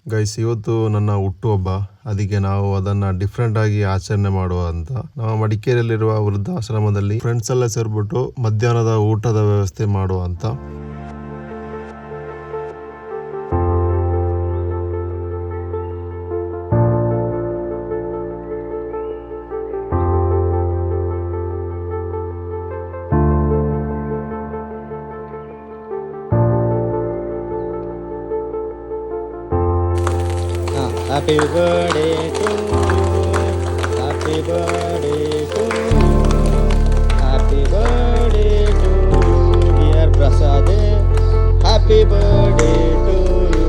Guys, ಇವತ್ತು ನನ್ನ ಹುಟ್ಟುಹಬ್ಬ. ಅದಕ್ಕೆ ನಾವು ಅದನ್ನು ಡಿಫ್ರೆಂಟ್ ಆಗಿ ಆಚರಣೆ ಮಾಡುವ ಅಂತ ನಾವು ಮಡಿಕೇರಿಯಲ್ಲಿರುವ ವೃದ್ಧಾಶ್ರಮದಲ್ಲಿ ಫ್ರೆಂಡ್ಸ್ ಎಲ್ಲ ಸೇರ್ಬಿಟ್ಟು ಮಧ್ಯಾಹ್ನದ ಊಟದ ವ್ಯವಸ್ಥೆ ಮಾಡುವ ಅಂತ. Happy birthday to you. Happy birthday to you. Happy birthday to you, dear Prasad. Happy birthday to you.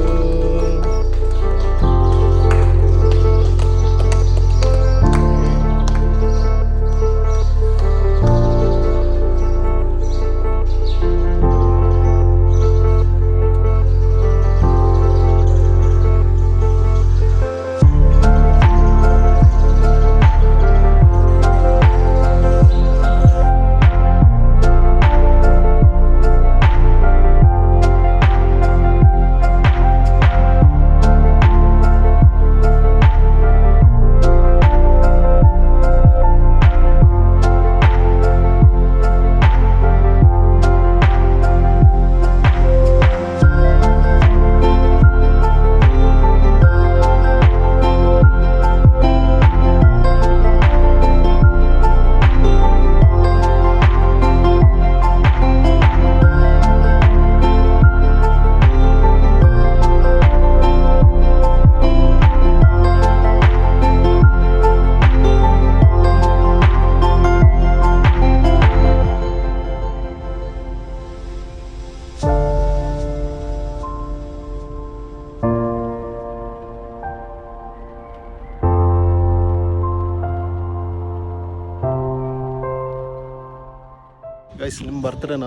Guys, ನಿಮ್ಮ ಬರ್ತ್ಡೇನ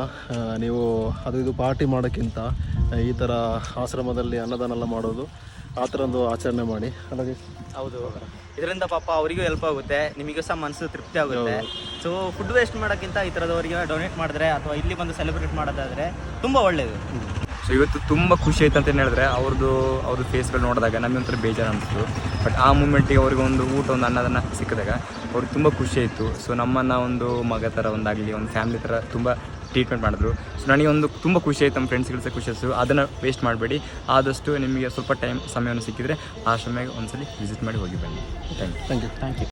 ನೀವು ಅದು ಇದು ಪಾರ್ಟಿ ಮಾಡೋಕ್ಕಿಂತ ಈ ಥರ ಆಶ್ರಮದಲ್ಲಿ ಅನ್ನದಾನ ಎಲ್ಲ ಮಾಡೋದು, ಆ ಥರ ಒಂದು ಆಚರಣೆ ಮಾಡಿ. ಅಲ್ಲದೆ ಹೌದು, ಇದರಿಂದ ಪಾಪ ಅವರಿಗೂ ಹೆಲ್ಪ್ ಆಗುತ್ತೆ, ನಿಮಗೂ ಸಹ ಮನಸ್ಸು ತೃಪ್ತಿ ಆಗುತ್ತೆ. ಸೊ ಫುಡ್ ವೇಸ್ಟ್ ಮಾಡೋಕ್ಕಿಂತ ಈ ಥರದವರಿಗೆ ಡೊನೇಟ್ ಮಾಡಿದ್ರೆ ಅಥವಾ ಇಲ್ಲಿ ಬಂದು ಸೆಲೆಬ್ರೇಟ್ ಮಾಡೋದಾದರೆ ತುಂಬ ಒಳ್ಳೆಯದು. ಸೊ ಇವತ್ತು ತುಂಬ ಖುಷಿ ಆಯ್ತು ಅಂತ ಹೇಳಿದ್ರೆ ಅವ್ರದ್ದು ಫೇಸ್ಗಳು ನೋಡಿದಾಗ ನಮಗೆ ಒಂಥರ ಬೇಜಾರು ಅನಿಸ್ತು. ಬಟ್ ಆ ಮೂಮೆಂಟಿಗೆ ಅವ್ರಿಗೆ ಒಂದು ಊಟ, ಒಂದು ಅನ್ನದನ್ನು ಸಿಕ್ಕಿದಾಗ ಅವ್ರಿಗೆ ತುಂಬ ಖುಷಿ ಆಯಿತು. ಸೊ ನಮ್ಮನ್ನು ಒಂದು ಮಗ ಥರ ಒಂದಾಗಲಿ, ಒಂದು ಫ್ಯಾಮಿಲಿ ಥರ ತುಂಬ ಟ್ರೀಟ್ಮೆಂಟ್ ಮಾಡಿದ್ರು. ಸೊ ನನಗೆ ಒಂದು ತುಂಬ ಖುಷಿ ಆಯಿತು, ನಮ್ಮ ಫ್ರೆಂಡ್ಸ್ಗಳು ಸಹ ಖುಷಿ ಆಯಿತು. ಅದನ್ನು ವೇಸ್ಟ್ ಮಾಡಬೇಡಿ. ಆದಷ್ಟು ನಿಮಗೆ ಸ್ವಲ್ಪ ಸಮಯವನ್ನು ಸಿಕ್ಕಿದರೆ ಆಶ್ರಮಕ್ಕೆ ಒಂದ್ಸಲಿ ವಿಸಿಟ್ ಮಾಡಿ ಹೋಗಿ ಬನ್ನಿ. Thank you.